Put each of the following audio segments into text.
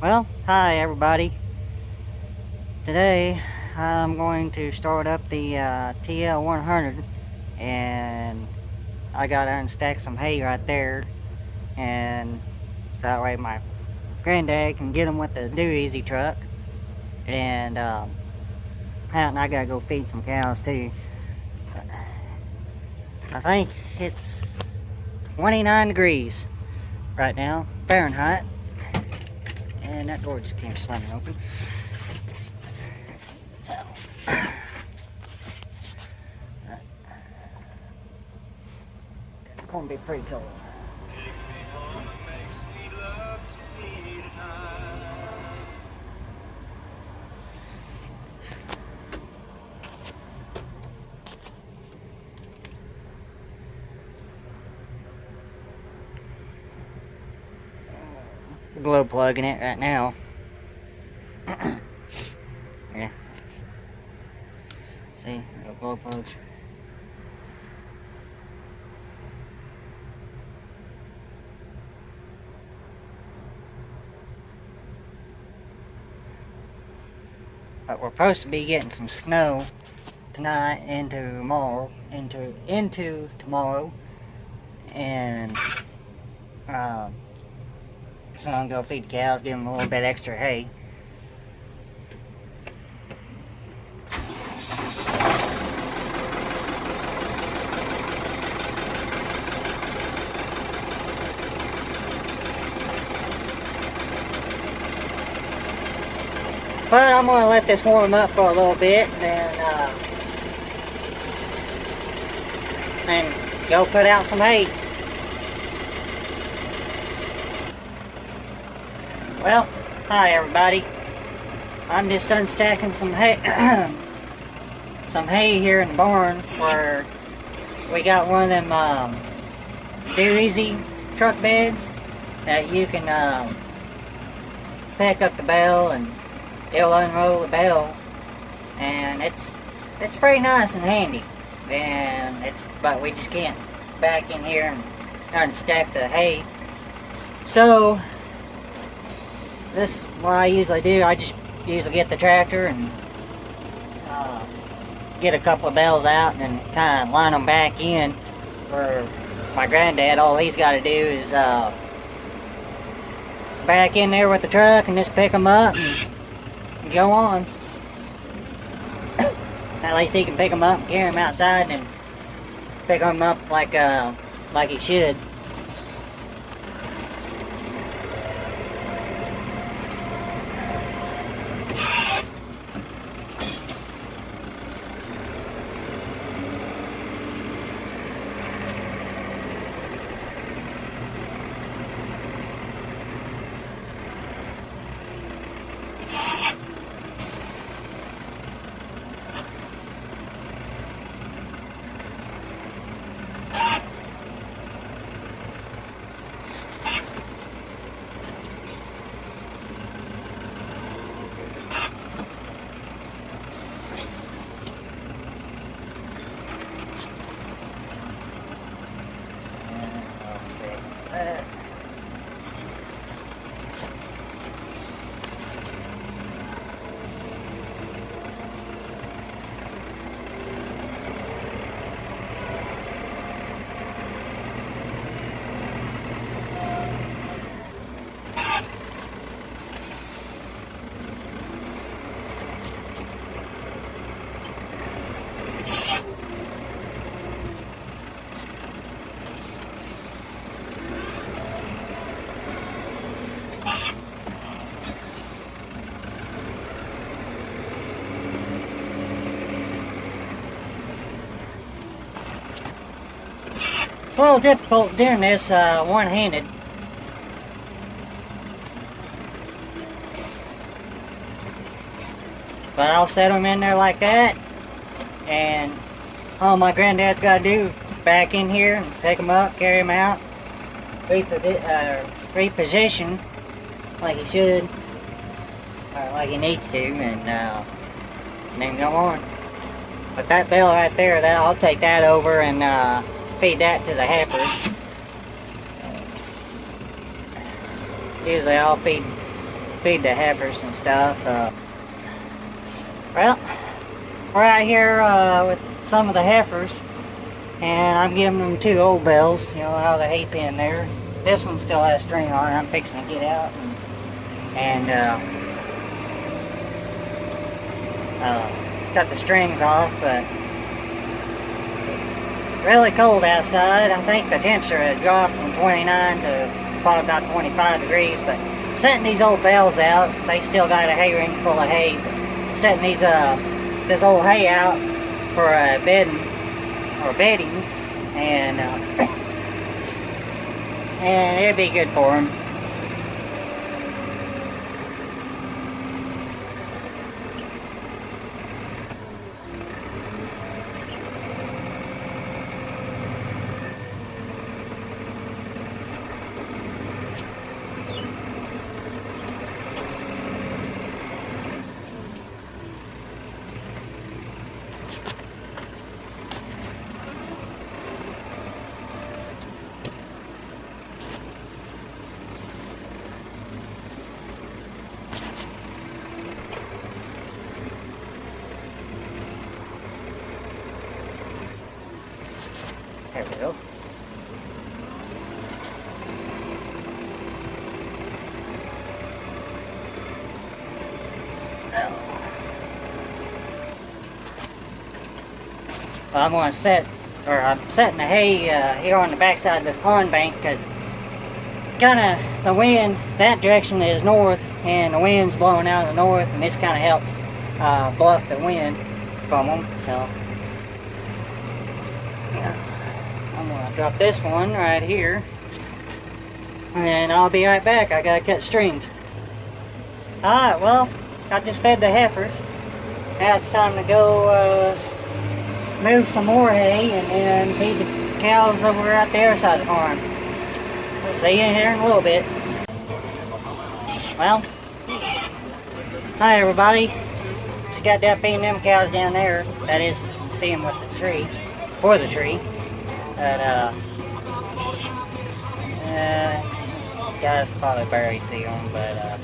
Well, hi everybody. Today I'm going to start up the TL100, and I got to unstack some hay right there, and so that way my granddad can get them with the Do Easy truck, and I gotta go feed some cows too. I think it's 29 degrees right now, Fahrenheit. And that door just came slamming open. It's going to be pretty cold. Glow plugging it right now. Yeah. See, no glow plugs. But we're supposed to be getting some snow tonight into tomorrow, into tomorrow, and so I'm gonna go feed the cows, give them a little bit extra hay. But I'm gonna let this warm up for a little bit, and go put out some hay. Well, hi everybody. I'm just unstacking some hay, some hay here in the barn where we got one of them Do Easy truck beds that you can pack up the bale and it'll unroll the bale, and it's pretty nice and handy. But we just can't back in here and unstack the hay. So this is what I usually do. I just usually get the tractor and get a couple of bales out and then kind of line them back in. Where my granddad, all he's got to do is back in there with the truck and just pick them up and go on. At least he can pick them up and carry them outside and pick them up like he should. It's a little difficult doing this one-handed. But I'll set them in there like that, and all my granddad's got to do is back in here and pick them up, carry them out, reposition like he should, or like he needs to, and then go on. But that bale right there, I'll take that over and feed that to the heifers. Usually I'll feed feed the heifers and stuff. Well, we're out here with some of the heifers, and I'm giving them 2 old bells, you know how the hay pen there. This one still has string on it. I'm fixing to get out and cut the strings off, but it's really cold outside. I think the temperature had dropped from 29 to probably about 25 degrees, but I'm setting these old bales out. They still got a hay ring full of hay. I'm setting these this old hay out for bedding, and and it'd be good for them. There we go. Well, I'm going to I'm setting the hay here on the backside of this pond bank, because kind of the wind, that direction is north, and the wind's blowing out of the north, and this kind of helps bluff the wind from them. So yeah, I'm going to drop this one right here, and then I'll be right back. I got to cut strings. Alright, well, I just fed the heifers. Now it's time to go move some more hay and then feed the cows over at the other side of the farm. We'll see you here in a little bit. Well, hi everybody. Just got done feeding them cows down there. That is, you can see them with the tree, for the tree. But guys probably barely see them, but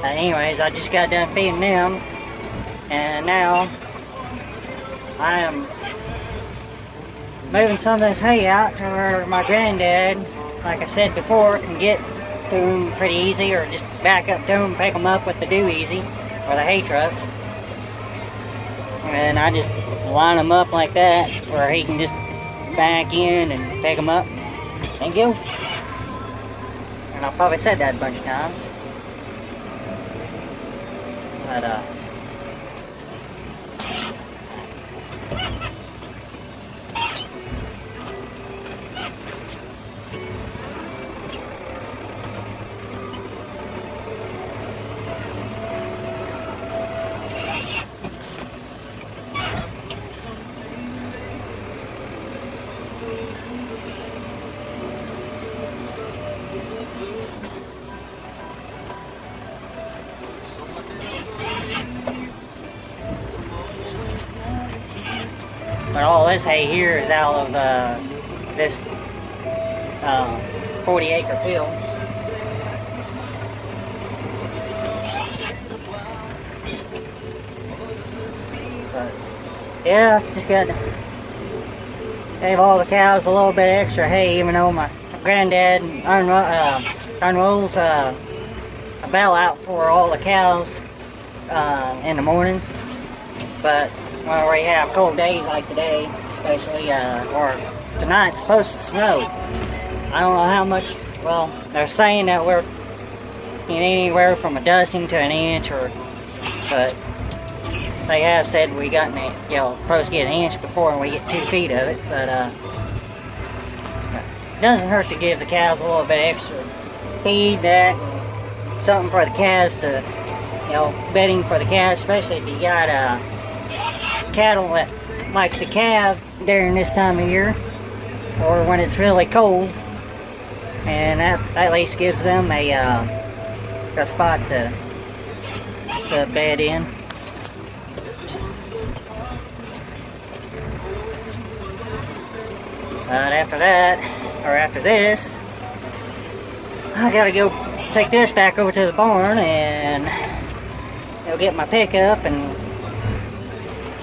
anyways, I just got done feeding them, and now I am moving some of this hay out to where my granddad, like I said before, can get to them pretty easy, or just back up to them, pick them up with the do-easy, or the hay truck. And I just line them up like that, where he can just back in and pick them up and go. And I've probably said that a bunch of times. But, but all this hay here is out of this 40-acre field. But yeah, just got to gave all the cows a little bit extra hay, even though my granddad unrolls a bale out for all the cows in the mornings. But when we have cold days like today, especially, or tonight's supposed to snow. I don't know how much. Well, they're saying that we're in anywhere from a dusting to an inch, but they have said we got supposed to get an inch before we get 2 feet of it. But it doesn't hurt to give the cows a little bit extra feed, that something for the calves to, bedding for the calves, especially if you got cattle that likes to calve during this time of year, or when it's really cold, and that at least gives them a spot to bed in. But after that, or after this, I gotta go take this back over to the barn and go get my pickup, and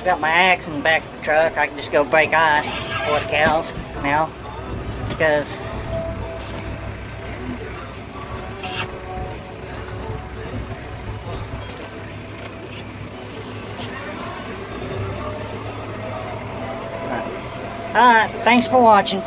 got my axe in the back of the truck. I can just go break ice for the cows now, because alright, thanks for watching.